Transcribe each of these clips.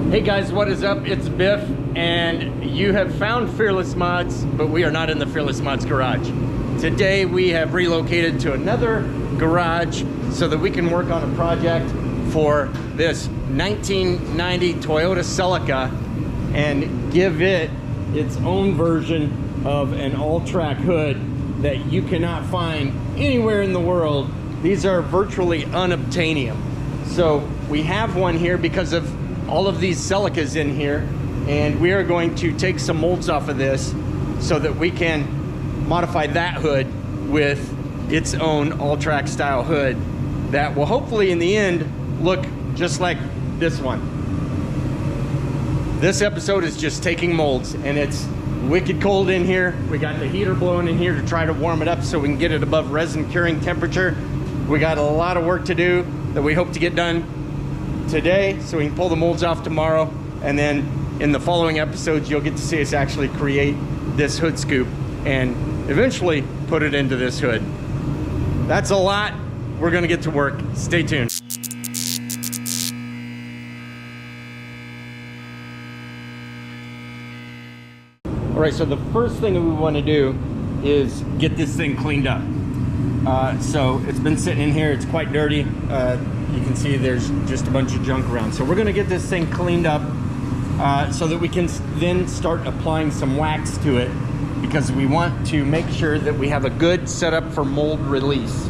Hey guys, what is up? It's Biff, and you have found Fearless Mods, but we are not in the Fearless Mods garage. Today we have relocated to another garage so that we can work on a project for this 1990 Toyota Celica and give it its own version of an All-Trac hood that you cannot find anywhere in the world. These are virtually unobtainium. So we have one here because of all of these Celicas in here, and we are going to take some molds off of this so that we can modify that hood with its own All-Trac style hood that will hopefully in the end look just like this one. This episode is just taking molds, and it's wicked cold in here. We got the heater blowing in here to try to warm it up so we can get it above resin curing temperature. We got a lot of work to do that we hope to get done today so we can pull the molds off tomorrow, and then in the following episodes you'll get to see us actually create this hood scoop and eventually put it into this hood. That's a lot. We're gonna get to work. Stay tuned. All right, so the first thing that we want to do is get this thing cleaned up. So it's been sitting in here, it's quite dirty. You can see there's just a bunch of junk around. So we're gonna get this thing cleaned up so that we can then start applying some wax to it, because we want to make sure that we have a good setup for mold release.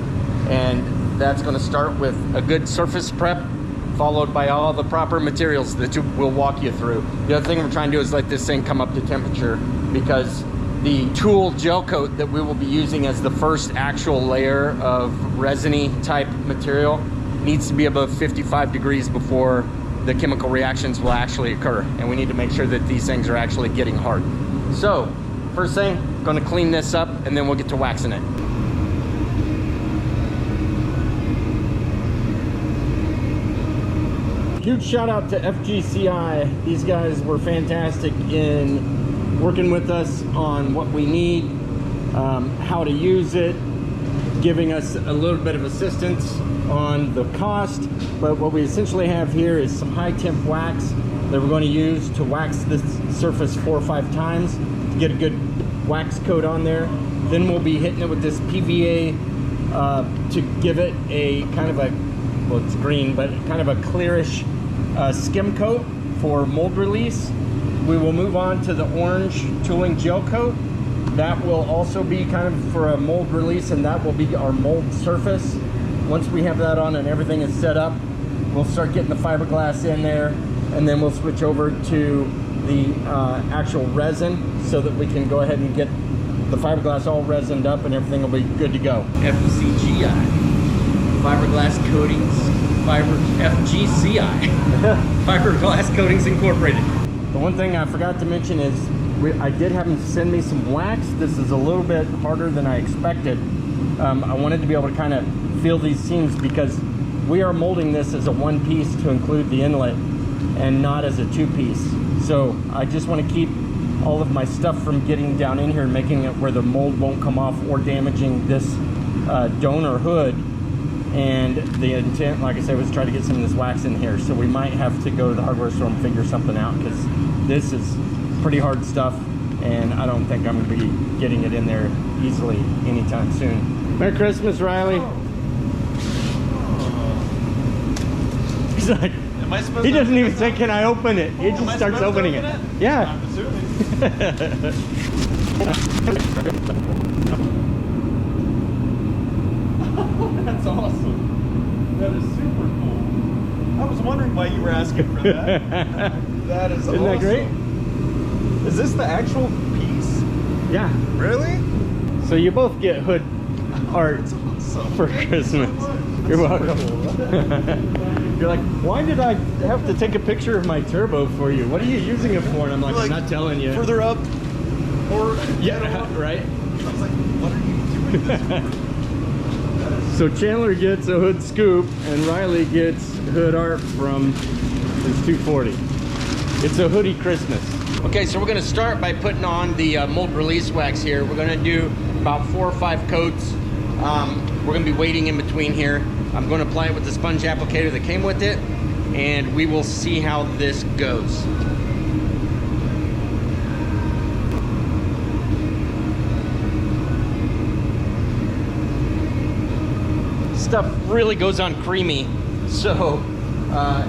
And that's gonna start with a good surface prep, followed by all the proper materials that we'll walk you through. The other thing we're trying to do is let this thing come up to temperature, because the tool gel coat that we will be using as the first actual layer of resiny type material needs to be above 55 degrees before the chemical reactions will actually occur. And we need to make sure that these things are actually getting hard. So, first thing, gonna clean this up and then we'll get to waxing it. Huge shout out to FGCI. These guys were fantastic in working with us on what we need, how to use it, giving us a little bit of assistance on the cost. But what we essentially have here is some high temp wax that we're going to use to wax this surface 4 or 5 times to get a good wax coat on there. Then we'll be hitting it with this PVA to give it a kind of a, well, it's green, but kind of a clearish skim coat for mold release. We will move on to the orange tooling gel coat. That will also be kind of for a mold release, and that will be our mold surface. Once we have that on and everything is set up, we'll start getting the fiberglass in there, and then we'll switch over to the actual resin so that we can go ahead and get the fiberglass all resined up and everything will be good to go. FGCI, Fiberglass Coatings, FGCI, Fiberglass Coatings Incorporated. The one thing I forgot to mention is I did have them send me some wax. This is a little bit harder than I expected. I wanted to be able to kind of feel these seams because we are molding this as a 1-piece to include the inlet and not as a 2-piece. So I just want to keep all of my stuff from getting down in here and making it where the mold won't come off or damaging this donor hood. And the intent, like I said, was try to get some of this wax in here. So we might have to go to the hardware store and figure something out, because this is pretty hard stuff and I don't think I'm going to be getting it in there easily anytime soon. Merry Christmas, Riley. He's like, am I supposed he to doesn't even say, can I open it? He just starts opening it. Yeah. I'm assuming. That's awesome. That is super cool. I was wondering why you were asking for that. That is awesome. Isn't that great? Is this the actual piece? Yeah. Really? So you both get hood art awesome. for Christmas. You're welcome. You're like, why did I have to take a picture of my turbo for you? What are you using it for? And I'm like, I'm not telling you. Further up, or yeah, right. I was like, what are you doing this for? So Chandler gets a hood scoop and Riley gets hood art from his 240. It's a hoodie Christmas. Okay, so we're gonna start by putting on the mold release wax here. We're gonna do about 4 or 5 coats. We're gonna be waiting in between here. I'm gonna apply it with the sponge applicator that came with it. and we will see how this goes. Stuff really goes on creamy, so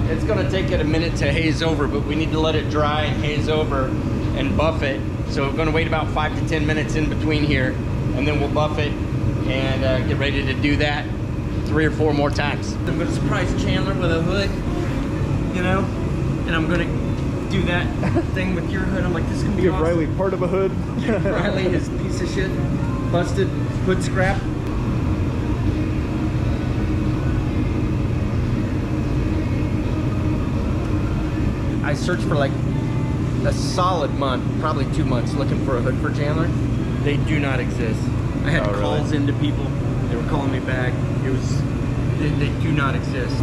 it's gonna take it a minute to haze over, but we need to let it dry and haze over and buff it. So we're gonna wait about 5 to 10 minutes in between here, and then we'll buff it and get ready to do that 3 or 4 more times. I'm gonna surprise Chandler with a hood, you know, and I'm gonna do that thing with your hood. I'm like, this is gonna be Give awesome. Riley part of a hood. Riley, his piece of shit, busted hood scrap. I searched for like a solid month, probably 2 months, looking for a hood for Chandler. They do not exist. I had calls into people. They were calling me back. It was, they do not exist.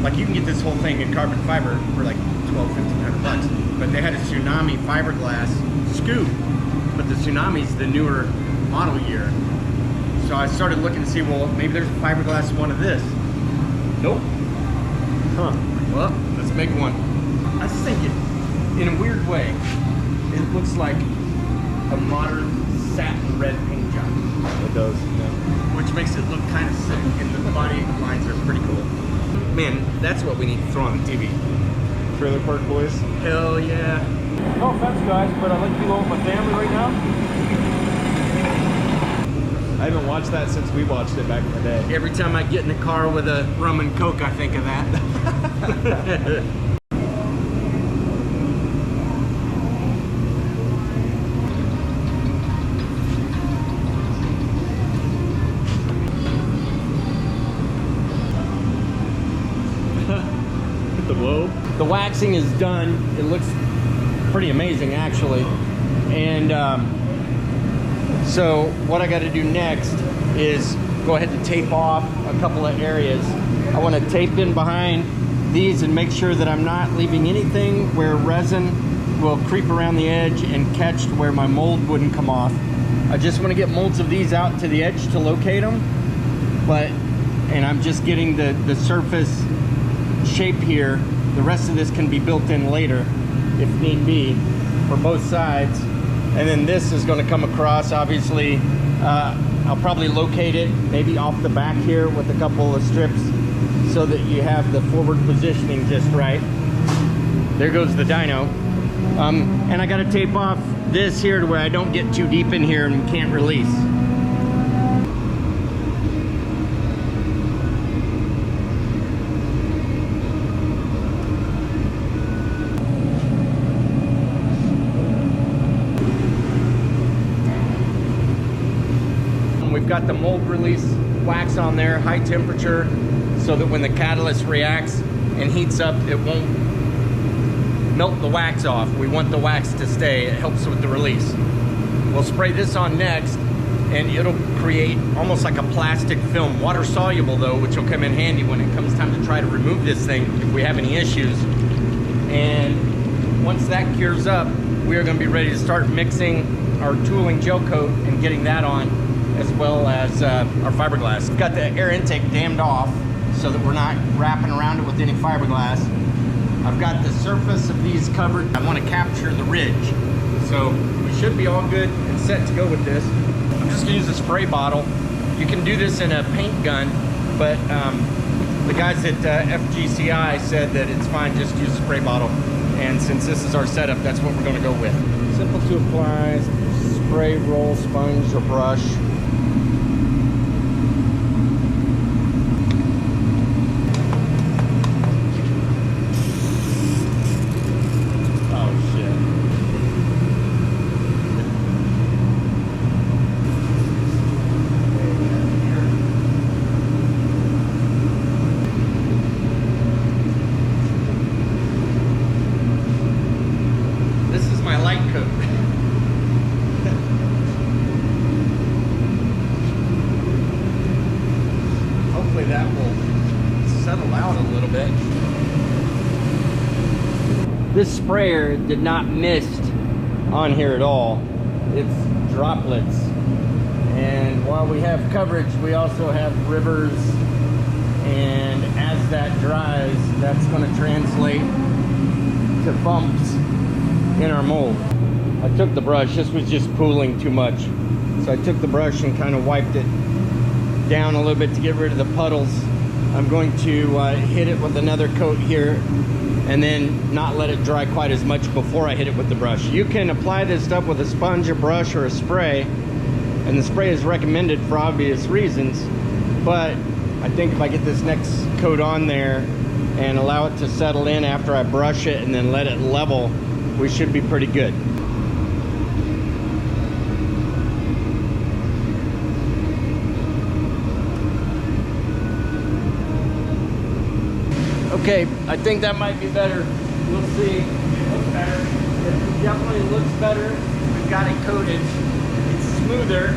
Like, you can get this whole thing in carbon fiber for like 1,200, 1,500 bucks. But they had a Tsunami fiberglass scoop. But the Tsunami's the newer model year. So I started looking to see, well, maybe there's a fiberglass one of this. Nope. Huh. Well, let's make one. I just think it, in a weird way, it looks like a modern satin red paint job. It does, yeah. Which makes it look kind of sick, and the body lines are pretty cool. Man, that's what we need to throw on the TV. Trailer Park Boys. Hell yeah. No offense, guys, but I like to be alone with my family right now. I haven't watched that since we watched it back in the day. Every time I get in the car with a rum and coke, I think of that. The waxing is done. It looks pretty amazing, actually. And so what I got to do next is go ahead and tape off a couple of areas. I want to tape in behind these and make sure that I'm not leaving anything where resin will creep around the edge and catch to where my mold wouldn't come off. I just want to get molds of these out to the edge to locate them, and I'm just getting the surface shape here. The rest of this can be built in later, if need be, for both sides. And then this is going to come across, obviously. I'll probably locate it maybe off the back here with a couple of strips so that you have the forward positioning just right. There goes the dyno. And I got to tape off this here to where I don't get too deep in here and can't release. We've got the mold release wax on there, high temperature, so that when the catalyst reacts and heats up, it won't melt the wax off. We want the wax to stay. It helps with the release. We'll spray this on next, and it'll create almost like a plastic film, water soluble though, which will come in handy when it comes time to try to remove this thing if we have any issues. And once that cures up, we are going to be ready to start mixing our tooling gel coat and getting that on, as well as our fiberglass. We've got the air intake dammed off so that we're not wrapping around it with any fiberglass. I've got the surface of these covered. I want to capture the ridge. So we should be all good and set to go with this. I'm just gonna use a spray bottle. You can do this in a paint gun, but the guys at FGCI said that it's fine, just use a spray bottle. And since this is our setup, that's what we're gonna go with. Simple to apply, spray, roll, sponge, or brush. That will settle out a little bit. This sprayer did not mist on here at all. It's droplets. And while we have coverage, we also have rivers and as that dries, that's going to translate to bumps in our mold. I took the brush, this was just pooling too much, so I took the brush and kind of wiped it down a little bit to get rid of the puddles. I'm going to hit it with another coat here and then not let it dry quite as much before I hit it with the brush. You can apply this stuff with a sponge, a brush, or a spray, and the spray is recommended for obvious reasons, but I think if I get this next coat on there and allow it to settle in after I brush it and then let it level, we should be pretty good. Okay, I think that might be better. We'll see. It looks better. It definitely looks better. We've got it coated. It's smoother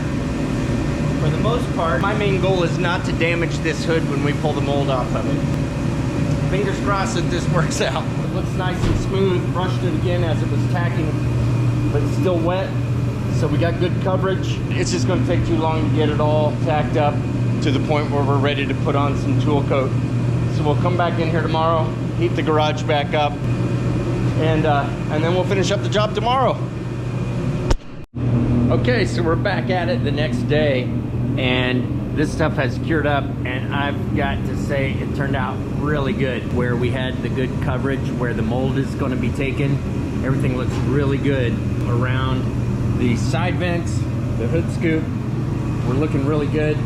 for the most part. My main goal is not to damage this hood when we pull the mold off of it. Fingers crossed that this works out. It looks nice and smooth. Brushed it again as it was tacking, but it's still wet. So we got good coverage. It's just going to take too long to get it all tacked up to the point where we're ready to put on some tool coat. So we'll come back in here tomorrow, heat the garage back up, and then we'll finish up the job tomorrow. Okay, so we're back at it the next day, and this stuff has cured up, and I've got to say it turned out really good. Where we had the good coverage, where the mold is going to be taken, everything looks really good around the side vents, the hood scoop. We're looking really good.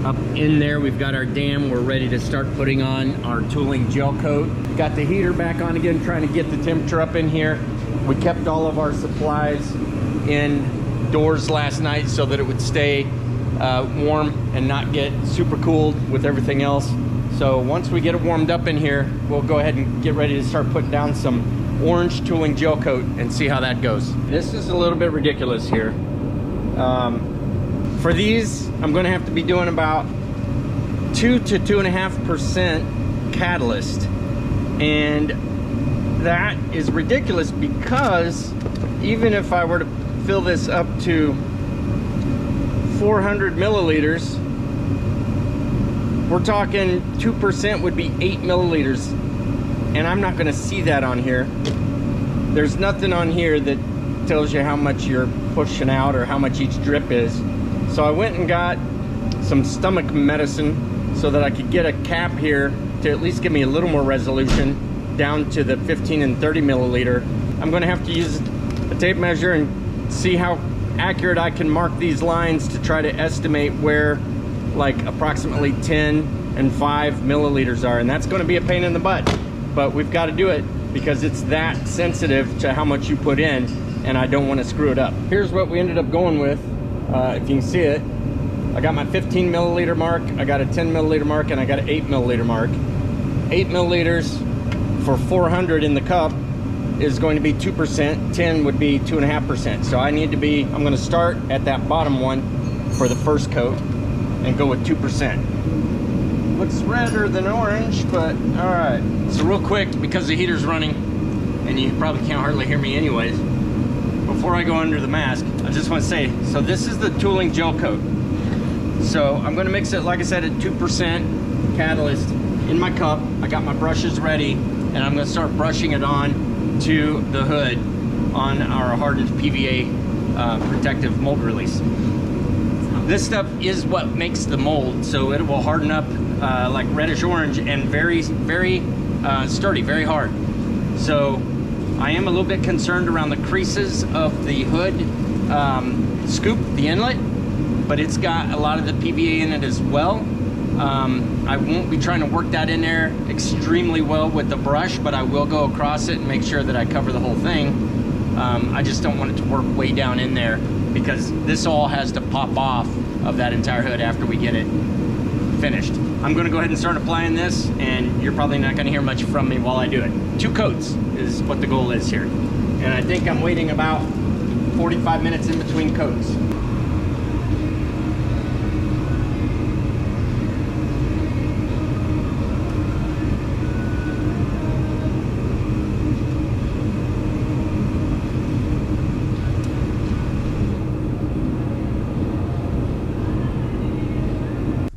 Up in there, we've got our dam. We're ready to start putting on our tooling gel coat. Got the heater back on again, trying to get the temperature up in here. We kept all of our supplies indoors last night so that it would stay warm and not get super cooled with everything else. So once we get it warmed up in here, we'll go ahead and get ready to start putting down some orange tooling gel coat and see how that goes. This is a little bit ridiculous here. For these, I'm going to have to be doing about 2 to 2.5% catalyst, and that is ridiculous because even if I were to fill this up to 400 milliliters, we're talking 2% would be 8 milliliters, and I'm not going to see that on here. There's nothing on here that tells you how much you're pushing out or how much each drip is. So I went and got some stomach medicine so that I could get a cap here to at least give me a little more resolution down to the 15 and 30 milliliter. I'm going to have to use a tape measure and see how accurate I can mark these lines to try to estimate where like approximately 10 and 5 milliliters are, and that's going to be a pain in the butt, but we've got to do it because it's that sensitive to how much you put in, and I don't want to screw it up. Here's what we ended up going with. If you can see it, I got my 15 milliliter mark, I got a 10 milliliter mark, and I got an 8 milliliter mark. 8 milliliters for 400 in the cup is going to be 2%, 10 would be 2.5%. So I need to be, I'm going to start at that bottom one for the first coat and go with 2%. Looks redder than orange, but all right. So real quick, because the heater's running, and you probably can't hardly hear me anyways, before I go under the mask, I just want to say, so this is the tooling gel coat. So I'm going to mix it, like I said, at 2% catalyst in my cup. I got my brushes ready, and I'm going to start brushing it on to the hood on our hardened PVA protective mold release. This stuff is what makes the mold, so it will harden up like reddish orange and very, very sturdy, very hard. So I am a little bit concerned around the creases of the hood scoop, the inlet, but it's got a lot of the PVA in it as well. I won't be trying to work that in there extremely well with the brush, but I will go across it and make sure that I cover the whole thing. I just don't want it to work way down in there because this all has to pop off of that entire hood after we get it finished. I'm going to go ahead and start applying this, and you're probably not going to hear much from me while I do it. 2 coats is what the goal is here, and I think I'm waiting about 45 minutes in between coats.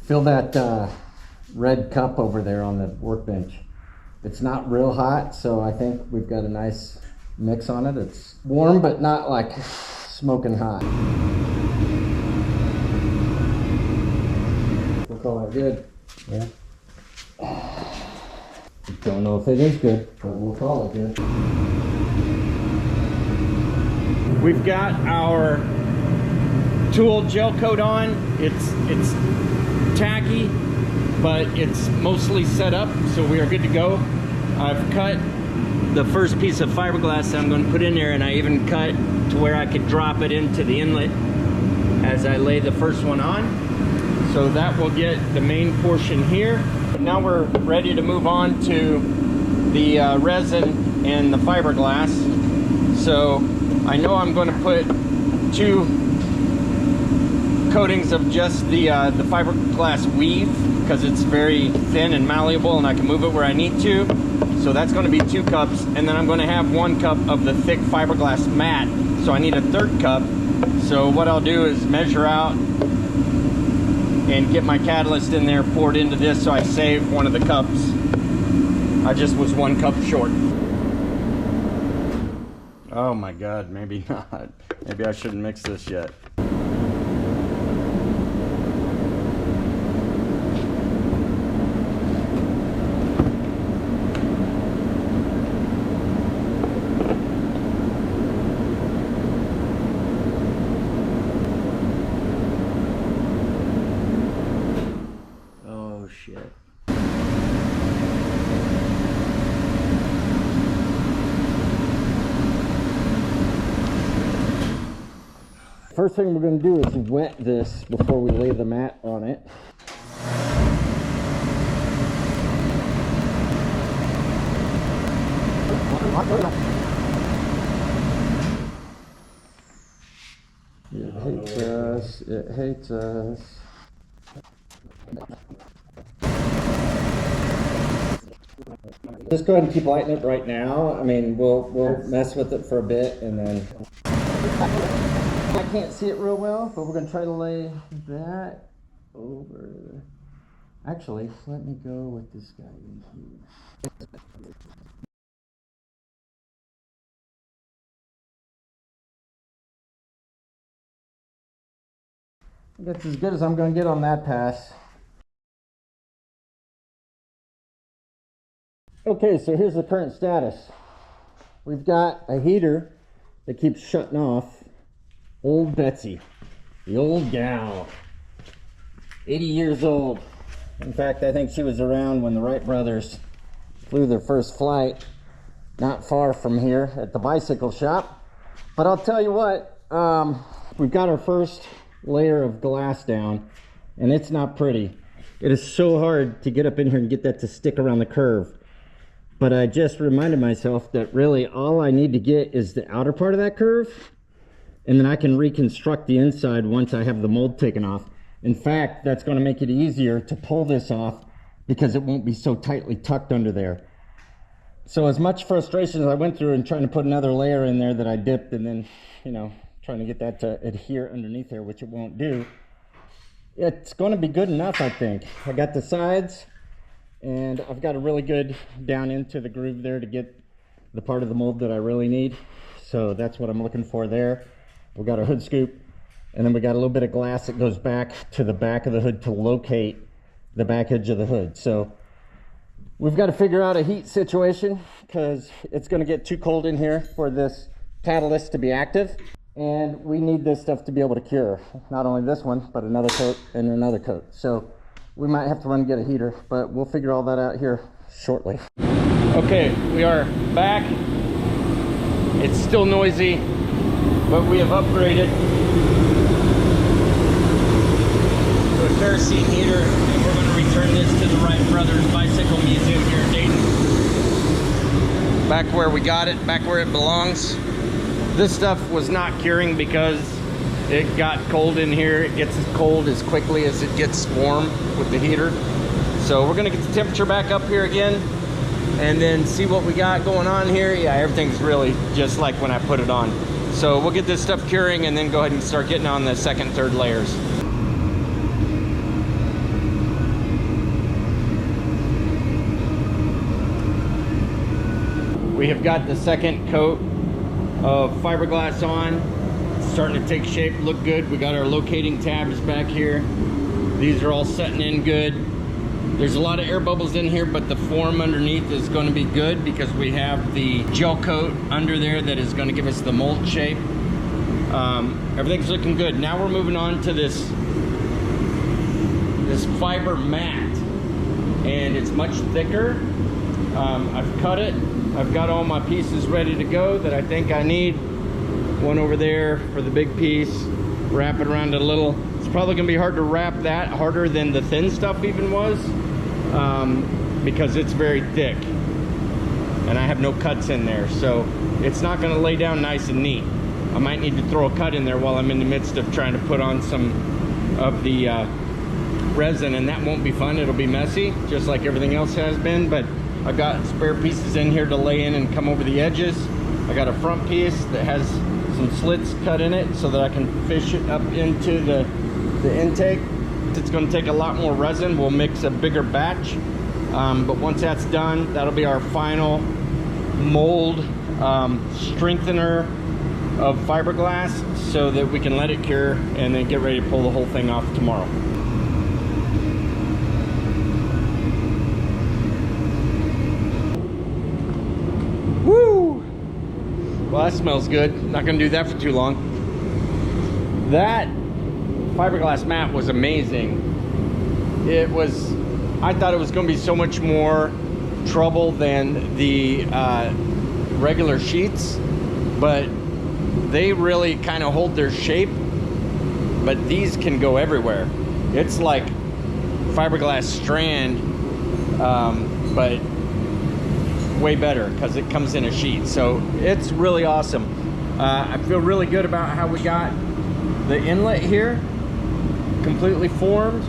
Fill that red cup over there on the workbench. It's not real hot, so I think we've got a nice mix on it. It's warm, but not like smoking hot. We'll call that good. Yeah. Don't know if it is good, but we'll call it good. We've got our tool gel coat on. It's tacky, but it's mostly set up, so we are good to go. I've cut the first piece of fiberglass that I'm going to put in there, and I even cut to where I could drop it into the inlet as I lay the first one on. So that will get the main portion here. But now we're ready to move on to the resin and the fiberglass. So I know I'm going to put 2 coatings of just the fiberglass weave, because it's very thin and malleable and I can move it where I need to. So that's going to be 2 cups, and then I'm going to have 1 cup of the thick fiberglass mat, so I need a 3rd cup. So what I'll do is measure out and get my catalyst in there, poured into this, so I save 1 of the cups. I just was 1 cup short. Oh my god, maybe not. Maybe I shouldn't mix this yet. First thing we're going to do is wet this before we lay the mat on it. It hates us. It hates us. Just go ahead and keep lighting it right now. I mean, we'll mess with it for a bit, and then I can't see it real well, but we're going to try to lay that over. Actually, let me go with this guy in here. That's as good as I'm going to get on that pass. Okay, so here's the current status. We've got a heater that keeps shutting off. Old Betsy, the old gal, 80 years old. In fact, I think she was around when the Wright brothers flew their first flight, not far from here at the bicycle shop. But I'll tell you what, we've got our first layer of glass down, and it's not pretty. It is so hard to get up in here and get that to stick around the curve. But I just reminded myself that really all I need to get is the outer part of that curve, and then I can reconstruct the inside once I have the mold taken off. In fact, that's going to make it easier to pull this off because it won't be so tightly tucked under there. So as much frustration as I went through in trying to put another layer in there that I dipped, and then, you know, trying to get that to adhere underneath there, which it won't do, it's going to be good enough, I think. I got the sides, and I've got a really good down into the groove there to get the part of the mold that I really need. So that's what I'm looking for there. We've got our hood scoop, and then we got a little bit of glass that goes back to the back of the hood to locate the back edge of the hood. So we've got to figure out a heat situation because it's going to get too cold in here for this catalyst to be active, and we need this stuff to be able to cure. Not only this one, but another coat and another coat. So we might have to run and get a heater, but we'll figure all that out here shortly. Okay, we are back. It's still noisy, but we have upgraded to a kerosene heater, and we're going to return this to the Wright Brothers Bicycle Museum here in Dayton. Back where we got it, back where it belongs. This stuff was not curing because it got cold in here. It gets as cold as quickly as it gets warm with the heater. So we're going to get the temperature back up here again and then see what we got going on here. Yeah, everything's really just like when I put it on. So we'll get this stuff curing and then go ahead and start getting on the second, third layers. We have got the second coat of fiberglass on. It's starting to take shape, look good. We got our locating tabs back here. These are all setting in good. There's a lot of air bubbles in here, but the form underneath is going to be good because we have the gel coat under there that is going to give us the mold shape. Everything's looking good. Now we're moving on to this fiber mat, and it's much thicker. I've cut it. I've got all my pieces ready to go that I think I need. One over there for the big piece. Wrap it around a little. It's probably gonna be hard to wrap that, harder than the thin stuff even was, because it's very thick and I have no cuts in there, so it's not gonna lay down nice and neat. I might need to throw a cut in there while I'm in the midst of trying to put on some of the resin, and that won't be fun. It'll be messy just like everything else has been, but I've got spare pieces in here to lay in and come over the edges. I got a front piece that has some slits cut in it so that I can fish it up into the intake. It's going to take a lot more resin. We'll mix a bigger batch, but once that's done, that'll be our final mold strengthener of fiberglass so that we can let it cure and then get ready to pull the whole thing off tomorrow. Woo! Well, that smells good. Not gonna do that for too long. That fiberglass mat was amazing. I thought it was gonna be so much more trouble than the regular sheets, but they really kind of hold their shape, but these can go everywhere. It's like fiberglass strand, but way better because it comes in a sheet. So it's really awesome. I feel really good about how we got the inlet here completely formed.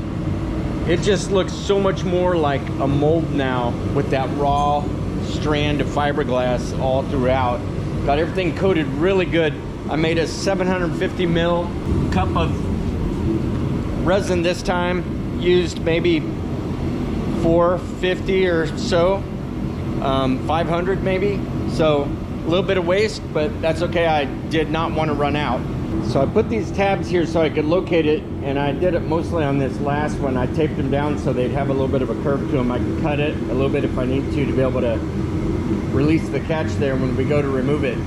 It just looks so much more like a mold now with that raw strand of fiberglass all throughout. Got everything coated really good. I made a 750 ml cup of resin this time. Used maybe 450 or so. 500 maybe, so a little bit of waste, but that's okay. I did not want to run out, so I put these tabs here so I could locate it, and I did it mostly on this last one. I taped them down so they'd have a little bit of a curve to them. I can cut it a little bit if I need to be able to release the catch there when we go to remove it,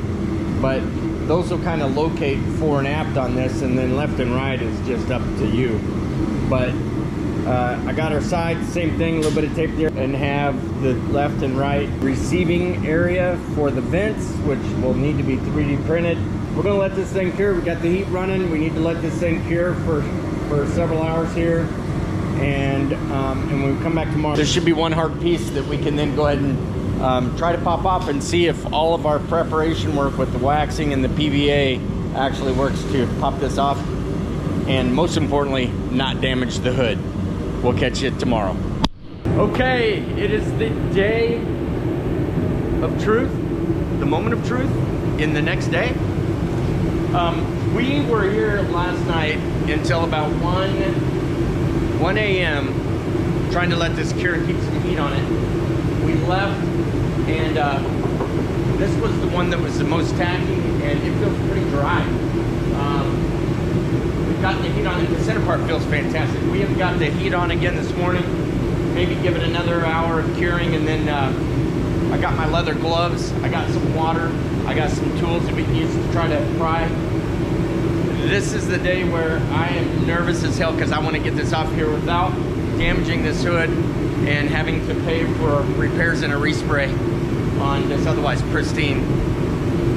but those will kind of locate fore and aft on this, and then left and right is just up to you. But I got our sides, same thing, a little bit of tape there, and have the left and right receiving area for the vents, which will need to be 3D printed. We're gonna let this thing cure. We got the heat running. We need to let this thing cure for several hours here. And when we come back tomorrow, there should be one hard piece that we can then go ahead and try to pop off and see if all of our preparation work with the waxing and the PVA actually works to pop this off. And most importantly, not damage the hood. We'll catch you tomorrow. Okay, it is the day of truth, the moment of truth in the next day. We were here last night until about 1 a.m. trying to let this cure and keep some heat on it. We left, and this was the one that was the most tacky, and it feels pretty dry. We've got the heat on it. The center part feels fantastic. We have got the heat on again this morning. Maybe give it another hour of curing, and then I got my leather gloves. I got some water. I got some tools that we can use to try to pry. This is the day where I am nervous as hell because I want to get this off here without damaging this hood and having to pay for repairs and a respray on this otherwise pristine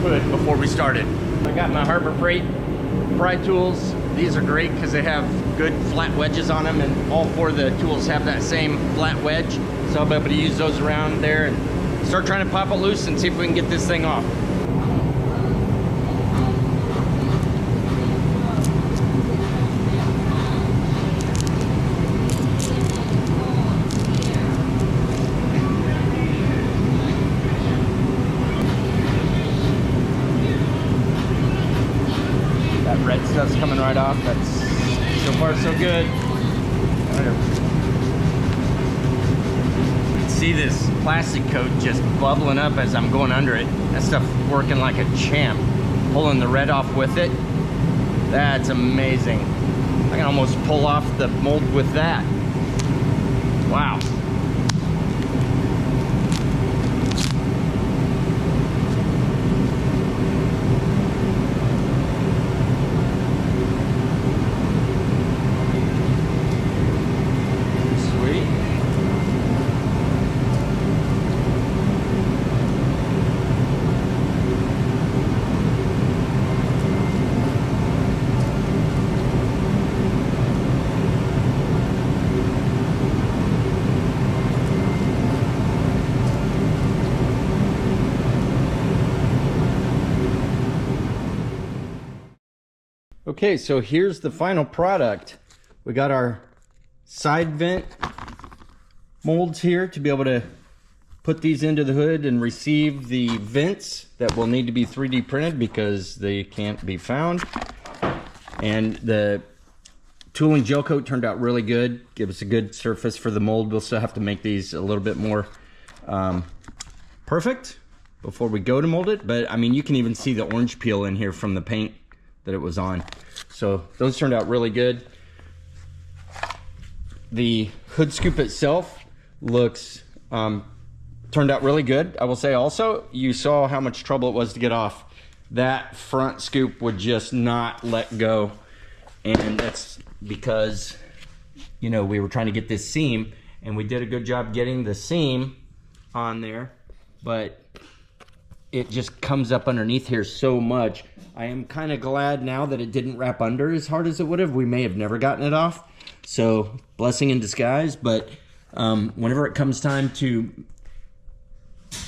hood before we started. I got my Harbor Freight pry tools. These are great because they have good flat wedges on them, and all four of the tools have that same flat wedge. So I'll be able to use those around there and start trying to pop it loose and see if we can get this thing off. Red stuff's coming right off. That's so far so good. see this plastic coat just bubbling up as I'm going under it. That stuff working like a champ. Pulling the red off with it. That's amazing. I can almost pull off the mold with that. Wow. Okay, so here's the final product. We got our side vent molds here to be able to put these into the hood and receive the vents that will need to be 3D printed because they can't be found. And the tooling gel coat turned out really good. Give us a good surface for the mold. We'll still have to make these a little bit more perfect before we go to mold it. But I mean, you can even see the orange peel in here from the paint that it was on. So those turned out really good. The hood scoop itself looks turned out really good. I will say also, you saw how much trouble it was to get off. That front scoop would just not let go, and that's because, you know, we were trying to get this seam, and we did a good job getting the seam on there, but it just comes up underneath here so much. I am kind of glad now that it didn't wrap under as hard as it would have. We may have never gotten it off. So blessing in disguise, but whenever it comes time to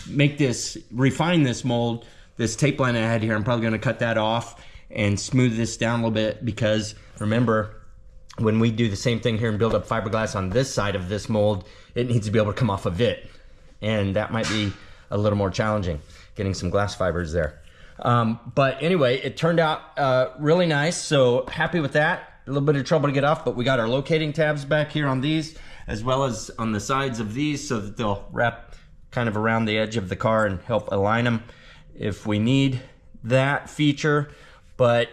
make this, refine this mold, this tape line I had here, I'm probably gonna cut that off and smooth this down a little bit, because remember, when we do the same thing here and build up fiberglass on this side of this mold, it needs to be able to come off of it. And that might be a little more challenging, getting some glass fibers there. But anyway, it turned out really nice, so happy with that. A little bit of trouble to get off, but we got our locating tabs back here on these, as well as on the sides of these, so that they'll wrap kind of around the edge of the car and help align them if we need that feature. But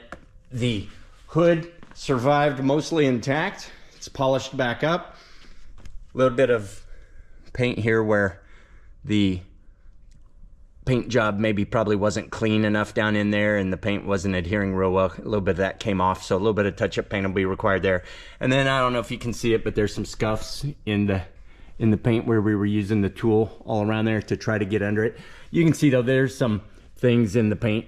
the hood survived mostly intact. It's polished back up. A little bit of paint here where the paint job maybe probably wasn't clean enough down in there, and the paint wasn't adhering real well. A little bit of that came off, so a little bit of touch-up paint will be required there. And then I don't know if you can see it, but there's some scuffs in the paint where we were using the tool all around there to try to get under it. You can see though, there's some things in the paint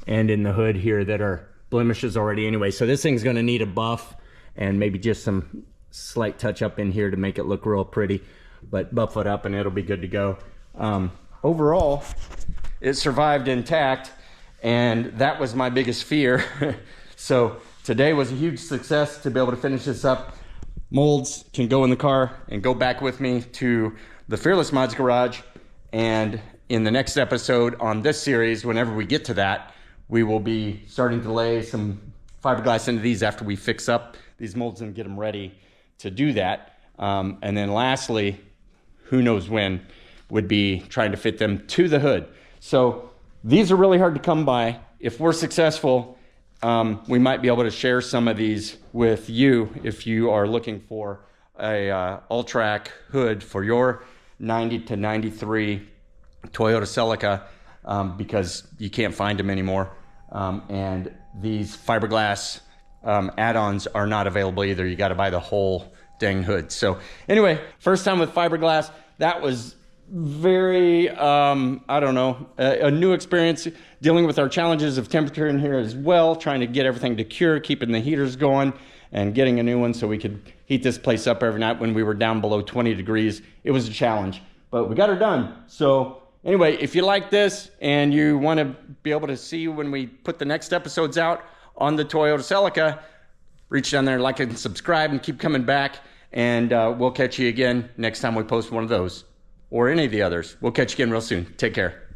and in the hood here that are blemishes already anyway. So this thing's gonna need a buff and maybe just some slight touch-up in here to make it look real pretty, but buff it up and it'll be good to go. Overall, it survived intact, and that was my biggest fear. So today was a huge success to be able to finish this up. Molds can go in the car and go back with me to the Fearless Mods garage. And in the next episode on this series, whenever we get to that, we will be starting to lay some fiberglass into these after we fix up these molds and get them ready to do that. And then lastly, who knows when, would be trying to fit them to the hood. So these are really hard to come by. If we're successful, we might be able to share some of these with you if you are looking for a All-Trac hood for your 90 to 93 Toyota Celica, because you can't find them anymore. And these fiberglass add-ons are not available either. You gotta buy the whole dang hood. So anyway, first time with fiberglass. That was very, I don't know, a new experience, dealing with our challenges of temperature in here as well, trying to get everything to cure, keeping the heaters going, and getting a new one so we could heat this place up every night when we were down below 20 degrees. It was a challenge, but we got her done. So anyway, if you like this and you want to be able to see when we put the next episodes out on the Toyota Celica, reach down there, like and subscribe, and keep coming back, and we'll catch you again next time we post one of those, or any of the others. We'll catch you again real soon. Take care.